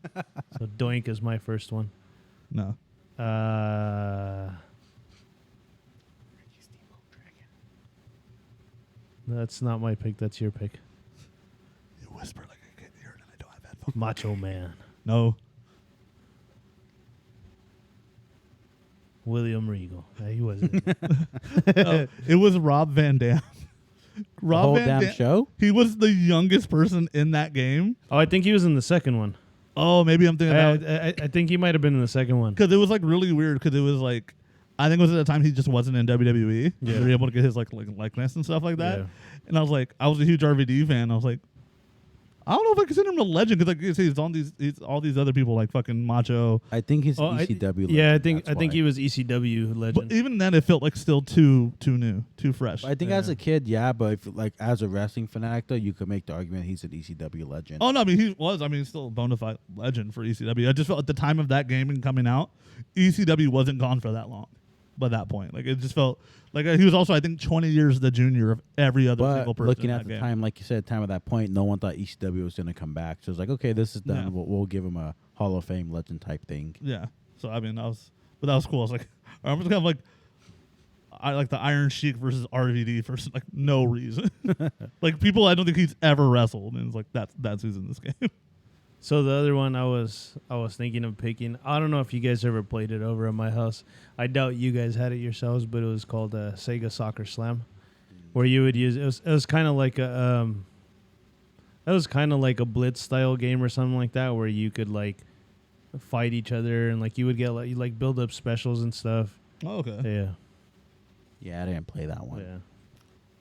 So Doink is my first one. No. That's not my pick. That's your pick. You whisper like I can't hear it, and I don't have headphones. Macho Man. No. William Regal. He wasn't. It was Rob Van Dam. The whole damn show? He was the youngest person in that game. Oh, I think he was in the second one. Oh, maybe I'm thinking that. I think he might have been in the second one. Because it was really weird. Because it was I think it was at the time he just wasn't in WWE. Yeah. They were able to get his likeness and stuff like that. Yeah. And I was a huge RVD fan. I was like, I don't know if I consider him a legend because he's all these other people like fucking Macho. I think he's Oh, ECW. legend, Yeah, I that's think why. he was ECW legend. But even then, it felt like still too new, too fresh. I think as a kid, yeah, but if, like as a wrestling fanatic, though, you could make the argument he's an ECW legend. Oh no, I mean he's still a bona fide legend for ECW. I just felt at the time of that game and coming out, ECW wasn't gone for that long. By that point, like it just felt like he was also, I think, 20 years the junior of every other But single person. looking in at that the game. time, like you said, time of that point, no one thought ECW was going to come back. So it's like, okay, this is done. Yeah. We'll give him a Hall of Fame legend type thing. Yeah. So I mean, that was cool. I was like, I was kind of like, I like the Iron Sheik versus RVD for like no reason. Like people, I don't think he's ever wrestled, and it's like that's who's in this game. So the other one I was thinking of picking. I don't know if you guys ever played it over at my house. I doubt you guys had it yourselves, but it was called Sega Soccer Slam, where you would use it was kind of like a Blitz style game or something like that, where you could like fight each other and like you would get like build up specials and stuff. Oh, okay. Yeah, Yeah, I didn't play that one. yeah.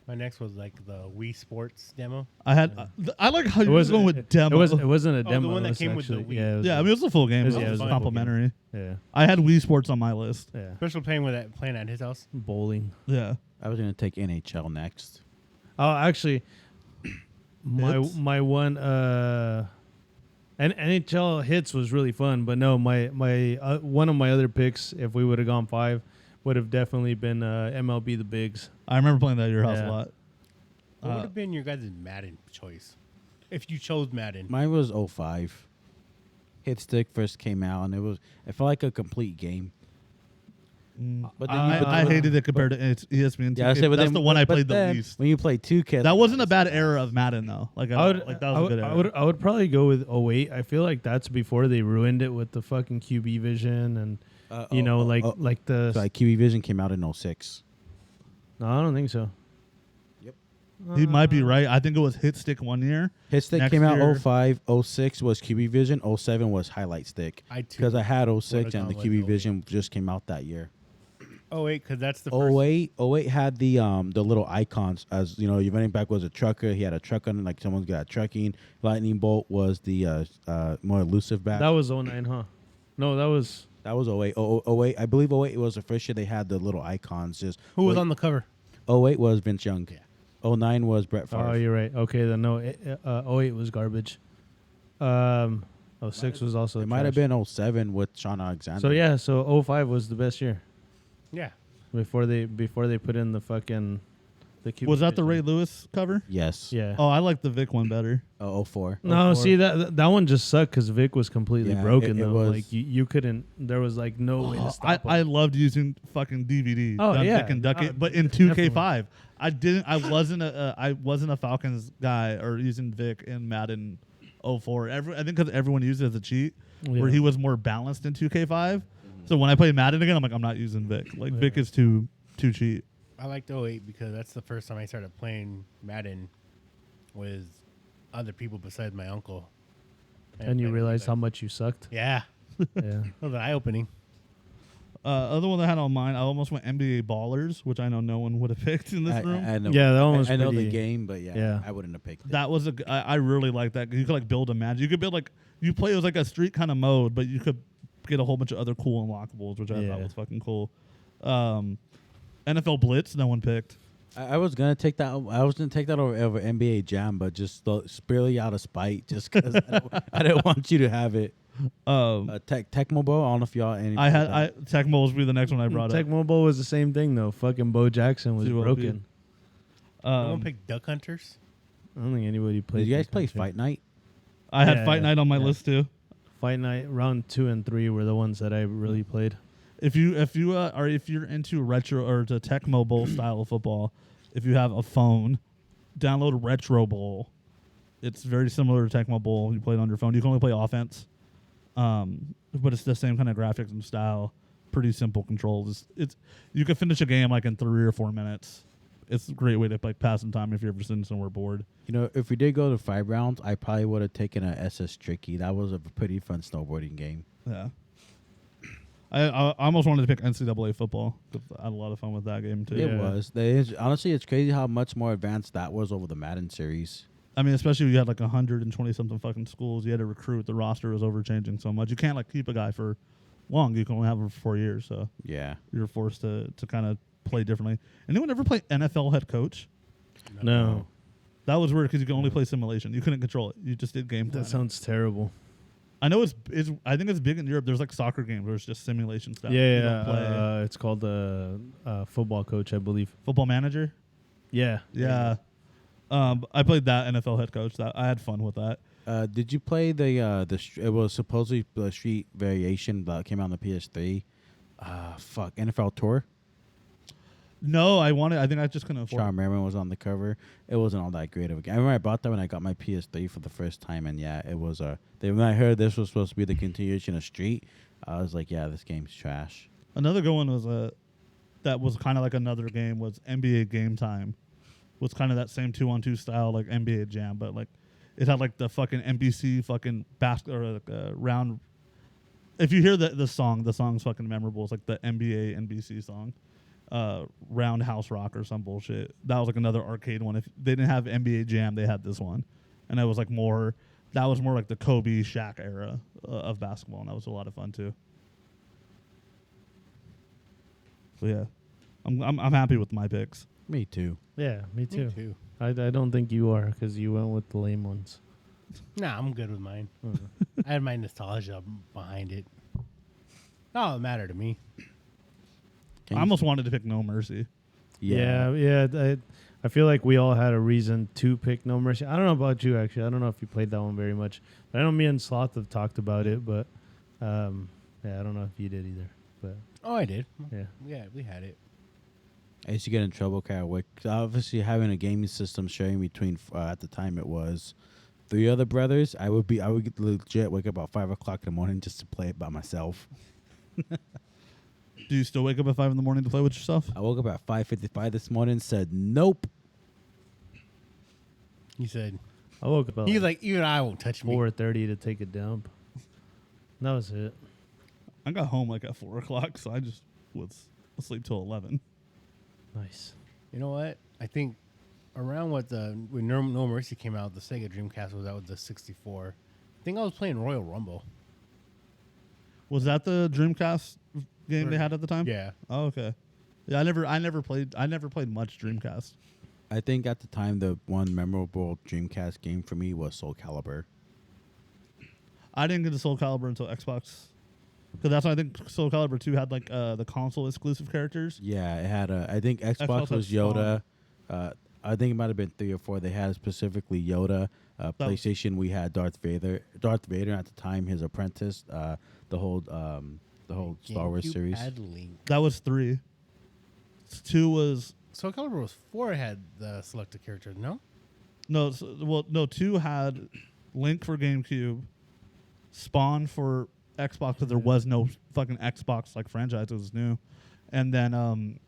My next was like the Wii Sports demo. I had I like how you was going with demo. It wasn't a the demo. one it that was came with the actually- Wii. Yeah, it was yeah, I mean it was a full game. It was- It yeah, it was was a complimentary. yeah, I had Wii Sports on my list. yeah. Especially playing at his house. Bowling. Yeah. I was going to take NHL next. Oh, actually, Hits? my one and NHL hits was really fun, but no, my one of my other picks, if we would have gone 5, would have definitely been MLB The Bigs. I remember playing that at your house Yeah. a lot. What would have been your guys' Madden choice? If you chose Madden. Mine was 05. Hit Stick first came out, and it felt like a complete game. But then I hated it compared to ESPN. Yeah, I 2K. said, but That's then- the one I but played the then least. When you play 2K, That wasn't a bad era of Madden though. Like I would, like that was a good era. I would probably go with 08. I feel like that's before they ruined it with the fucking QB vision and like the. So like QB Vision came out in 06. No, I don't think so. He might be right. I think it was Hit Stick one year. Hit Stick Next came out year- 05. 06 was QB Vision. 07 was Highlight Stick. I too. Because I had 06 and the gone with QB 08. Vision just came out that year. Oh wait, because that's the first. 08 had the little icons, as you know, your running back was a trucker. He had a truck on it, like someone's got a trucking. Lightning Bolt was the more elusive back. That was 09, huh? No, that was. That was 08. 08. I believe 08 was the first year they had the little icons. Just Who was on the cover? 08 was Vince Young. Yeah. 09 was Brett Favre. Oh, you're right. Okay, then no. 08 was garbage. 06 was also. It might have trash. been 07 with Sean Alexander. So yeah, so 05 was the best year Yeah. before they put in the fucking the QB Was that the Ray vision. Lewis cover? Yes. Yeah. Oh, I like the Vic one better. 04. No, 04. see that one just sucked because Vic was completely Yeah, broken it though. was- Like you couldn't. There was like no way to stop I him. loved using fucking DVD. Oh, Done yeah. Dick and Duck Uh, It, but in 2K5, I wasn't a Falcons guy or using Vic in Madden 04. I think because everyone used it as a cheat, where Yeah. he was more balanced in 2K5. So when I play Madden again, I'm like, I'm not using Vic. Like Vic is too cheat. I liked 08 because that's the first time I started playing Madden with other people besides my uncle. and you realized how much you sucked. Yeah. Yeah. That was eye opening. Other one I had on mine, I almost went NBA Ballers, which I know no one would have picked in this room. I know, Yeah, that one was I know the pretty- game, but yeah, Yeah. I wouldn't have picked it. That was I really like that. You could like build a match. You could build like you play it was like a street kind of mode, but you could get a whole bunch of other cool unlockables, which I Yeah. thought was fucking cool. NFL Blitz, no one picked. I was gonna take that. I was gonna take that over NBA Jam, but just barely out of spite, just because I didn't want you to have it. Tecmo Bowl. I don't know if y'all. Tecmo was be the next one I brought Tecmo Bowl was the same thing though. Fucking Bo Jackson was 2OP. broken. up. No one picked Duck Hunters. I don't think anybody played. Did you guys that play country. Fight Night? I had Yeah, Fight Night on my yeah. list too. Fight Night round 2 and 3 were the ones that I really played. If you're into retro or the Tecmo Bowl style of football, if you have a phone, download Retro Bowl. It's very similar to Tecmo Bowl. You play it on your phone. You can only play offense, but it's the same kind of graphics and style. Pretty simple controls. It's you can finish a game like in 3 or 4 minutes. It's a great way to like pass some time if you're ever sitting somewhere bored. You know, if we did go to 5 rounds, I probably would have taken a SS Tricky. That was a pretty fun snowboarding game. Yeah. I almost wanted to pick NCAA football. 'Cause I had a lot of fun with that game too. It Yeah. was. Honestly, it's crazy how much more advanced that was over the Madden series. I mean, especially when you had like 120 something fucking schools. You had to recruit. The roster was overchanging so much. You can't like keep a guy for long. You can only have him for 4 years. So Yeah. you're forced to kind of play differently. Anyone ever play NFL head coach? No, That was weird because you could only play simulation. You couldn't control it. You just did game plan. that sounds terrible. I know it's. I think it's big in Europe. There's like soccer games where it's just simulation stuff. You Yeah, don't play. it's called the football coach, I believe. Football manager. Yeah, Yeah. I played that NFL head coach. That I had fun with that. Did you play it was supposedly the street variation that came out on the PS3? NFL Tour. No, I think I just couldn't afford. Sean Merriman was on the cover. It wasn't all that great of a game. I remember I bought that when I got my PS3 for the first time, and yeah, it was when I heard this was supposed to be the continuation of Street, I was like, yeah, this game's trash. Another good one was that was kind of like another game was NBA Game Time. Was kind of that same 2-on-2 style like NBA Jam, but like it had like the fucking NBC fucking basket or like round. If you hear the song's fucking memorable. It's like the NBA NBC song, Roundhouse Rock or some bullshit. That was like another arcade one. If they didn't have NBA Jam, they had this one, and it was like more. That was more like the Kobe Shaq era of basketball, and that was a lot of fun too. So yeah, I'm happy with my picks. Me too. yeah, me too. Me too. I don't think you are because you went with the lame ones. Nah, I'm good with mine. Mm. I had my nostalgia behind it. Not all that matter to me. I almost wanted to pick No Mercy. Yeah. I feel like we all had a reason to pick No Mercy. I don't know about you, actually. I don't know if you played that one very much. But I know me and Sloth have talked about it, but yeah, I don't know if you did either. But Oh, I did. yeah, Yeah, we had it. I used to get in trouble kind of obviously having a gaming system sharing between at the time it was 3 other brothers. I would legit wake up about 5 o'clock in the morning just to play it by myself. Do you still wake up at 5 in the morning to play with yourself? I woke up at 5:55 this morning. Said nope. He said, I woke up at he's like like, even I won't touch me. 4:30 to take a dump. That was it. I got home like at 4 o'clock, so I just was asleep till 11. Nice. You know what? I think around when No Mercy came out, the Sega Dreamcast was out with the 64. I think I was playing Royal Rumble. Was that the Dreamcast game they had at the time? Yeah. Oh, okay. Yeah, I never played much Dreamcast. I think at the time the one memorable Dreamcast game for me was Soul Calibur. I didn't get to Soul Calibur until Xbox. Because that's why I think Soul Calibur 2 had like the console exclusive characters. Yeah, it had I think Xbox Xbox was had Yoda. I think it might have been 3 or 4. They had specifically Yoda. PlayStation, we had Darth Vader. Darth Vader at the time, his apprentice. The whole Star Wars GameCube series. had Link. That was 3. 2 was Soul Calibur was 4. It had the selected characters. No. no. 2 had Link for GameCube, Spawn for Xbox because there was no fucking Xbox like franchise. It was new, and then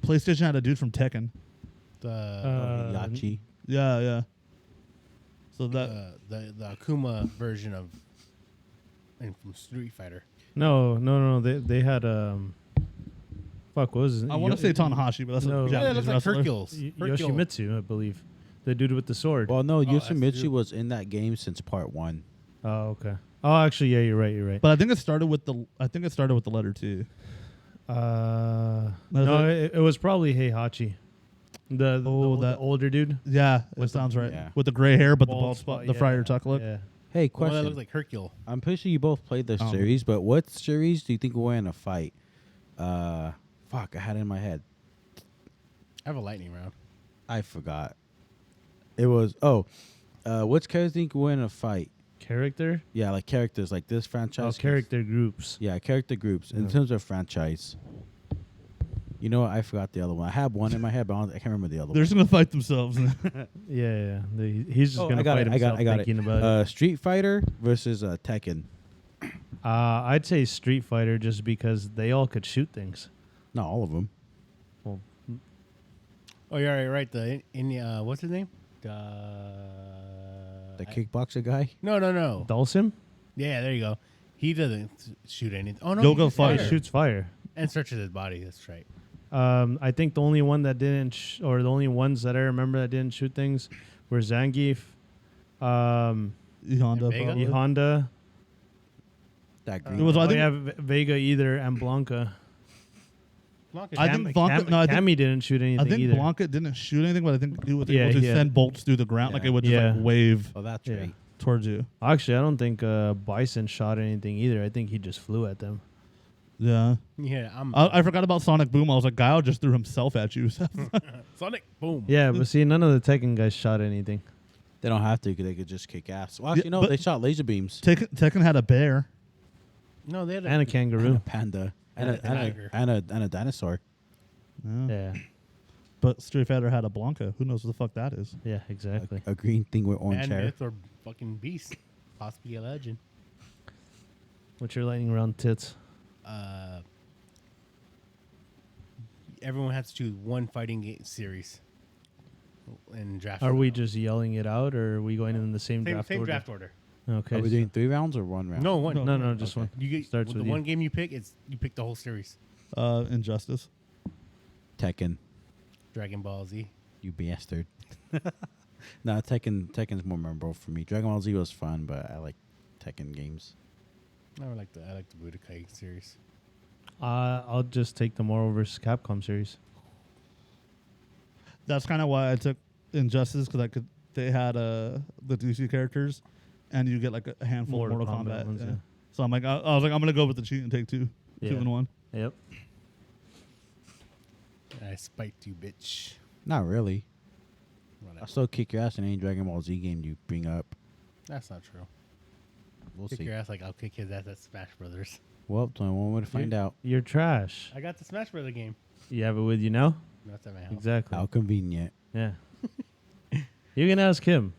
PlayStation had a dude from Tekken. The Yachi. Yeah. So that the Akuma version of and from Street Fighter. No. They had fuck, what was his I want to say Tanahashi, but that's No. a Yeah, Yeah, Japanese it looks like wrestler. Hercules. Yoshimitsu, I believe. The dude with the sword. Well, no, that's Yoshimitsu true. was in that game since part 1. Oh, okay. Oh, actually, yeah, you're right. But I think it started with the letter T. No, No, it was probably Heihachi. The older dude. Yeah, it With the- sounds right. yeah. with the gray hair, but the Bald bald spot, spot, the yeah, Friar Tuck look. Yeah. Hey, The one that question. looks like Hercule. I'm pretty sure you both played the Oh. series, but what series do you think we're in a fight? Fuck, I had it in my head. I have a lightning round. I forgot. It was which characters do you think we're in a fight? Character? Yeah, like characters like this Oh, franchise. character groups. Yeah, character groups. In Yeah. terms of franchise. You know what? I forgot the other one. I had one in my head, but I can't remember the other They're just gonna fight themselves. Yeah. He's just one. gonna I got fight it. himself I got thinking it. about it. Street Fighter versus Tekken. I'd say Street Fighter just because they all could shoot things. Not all of them. Well, Oh, you're right. The what's his name? The kickboxer guy. No. Dulcim? Yeah, there you go. He doesn't shoot anything. Oh no, Yoga he shoots fire. He shoots fire. and searches his body. That's right. I think the only one that didn't, or the only ones that I remember that didn't shoot things were Zangief, Honda. Vega? Probably. Honda. That It green. was, I think, have Vega either, and Blanca. Blanca, I think Blanca. No, I think Cammy didn't shoot anything I think either. Blanca didn't shoot anything, but I think he was Yeah, able to yeah. send bolts through the ground. Like Yeah. it would just Yeah. like wave Oh, that's Yeah. right. towards you. Actually, I don't think Bison shot anything either. I think he just flew at them. Yeah. Yeah, I forgot about Sonic Boom. I was like, Guile just threw himself at you. Sonic Boom. Yeah, but see, none of the Tekken guys shot anything. They don't have to because they could just kick ass. Well, actually, Yeah, no, but- they shot laser beams. Tekken had a bear. No, they had And a And a kangaroo. panda. And And a a, tiger. and a dinosaur. Yeah. Yeah, But Street Fighter had a Blanca. Who knows what the fuck that is? yeah, exactly. A green thing with orange and hair. myth or fucking beast. Possibly a legend. What's your lightning round tits? Everyone has to choose one fighting series in draft. Are we order. just yelling it out, or are we going in the same draft same order? draft order? Okay. Are we doing 3 rounds or 1 round? No, one. No, just Okay. one. You get Starts the with you. one game you pick. It's you pick the whole series. Injustice. Tekken. Dragon Ball Z. You bastard. Nah, Tekken's more memorable for me. Dragon Ball Z was fun, but I like Tekken games. I like the Budokai series. I'll just take the Marvel vs. Capcom series. That's kind of why I took Injustice because I could. They had the DC characters, and you get like a handful of Mortal Mortal Kombat Kombat. ones, yeah. yeah. So I'm like, I was like, I'm gonna go with the cheat and take two Yeah. in one. Yep. I spiked you, bitch. Not really. Whatever. I'll still kick your ass in any Dragon Ball Z game you bring up. That's not true. We'll Kick see. your ass like I'll kick his ass at Smash Brothers. Well, only one way to find out. You're trash. I got the Smash Brother game. You have it with you now? That's at my house. Exactly. How convenient. Yeah. You can ask him.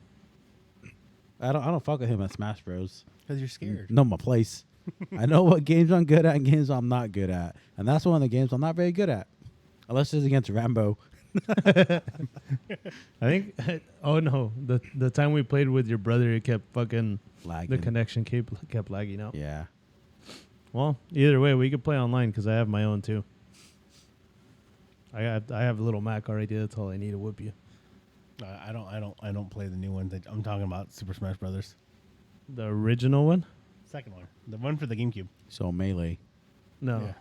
I don't fuck with him at Smash Bros. Because you're scared. Know my place. I know what games I'm good at and games I'm not good at. And that's one of the games I'm not very good at. Unless it's against Rambo. I think. Oh no, the time we played with your brother, it kept fucking. Lagging. The connection kept lagging out. Yeah. Well, either way, we could play online because I have my own too. I have a little Mac already. That's all I need to whoop you. I don't play the new one. I'm talking about Super Smash Brothers. The original one? Second one. The one for the GameCube. So Melee. No. Yeah.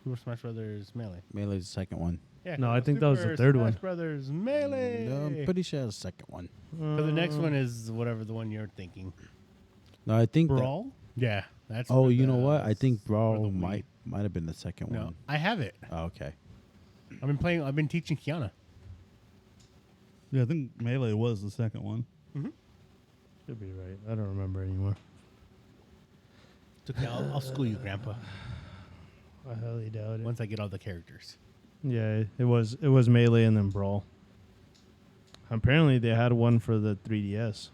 Super Smash Brothers Melee. Melee's the second one. Yeah. No, I think that was the Super third Smash one. Brothers Melee. No, I'm pretty sure it's the second one. So the next one is whatever the one you're thinking. No, I think. Brawl. Yeah. That's. Oh, for you the- know what? I think for Brawl the Wii. might have been the second No, one. I have it. Oh, okay. I've been teaching Kiana. Yeah, I think Melee was the second one. Should be right. I don't remember anymore. It's okay. I'll school you, Grandpa. I highly doubt it. Once I get all the characters. Yeah, it was Melee and then Brawl. Apparently, they had one for the 3DS.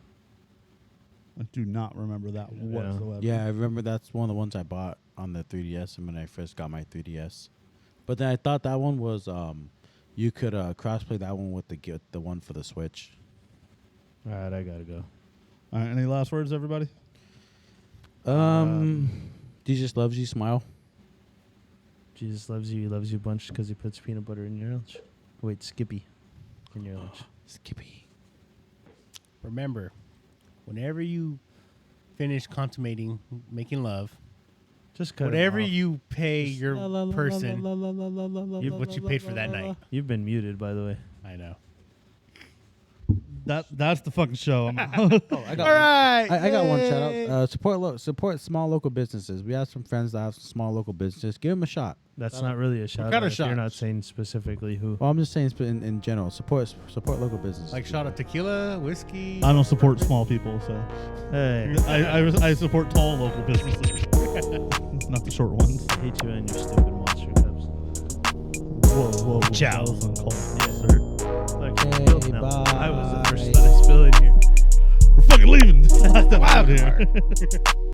I do not remember that Yeah. whatsoever. Yeah, I remember that's one of the ones I bought on the 3DS when I first got my 3DS. But then I thought that one was you could crossplay that one with the one for the Switch. All right, I gotta go. All right, any last words, everybody? Jesus loves you. Smile. Jesus loves you. He loves you a bunch because he puts peanut butter in your lunch. Wait, Skippy in your lunch. Skippy. Remember, whenever you finish consummating making love, Just cut it whatever off. you pay your person, what you paid for that night. You've been muted, by the way. I know. That's the fucking show. I'm out. Oh, I got All right. I got one shout out. Support small local businesses. We have some friends that have some small local businesses. Give them a shot. That's not really a shout kind out. of if You're shots? not saying specifically who. Well, I'm just saying in general. Support local businesses. Like shot of tequila, whiskey. I don't support small people, so Hey, I support tall local businesses, not the short ones. I hate you and your stupid monster cups. Whoa. Ciao. That was uncalled for, Yeah. sir. Like, Okay, spilled now. I was the bye. first one to spill in here. We're fucking leaving. Out of here.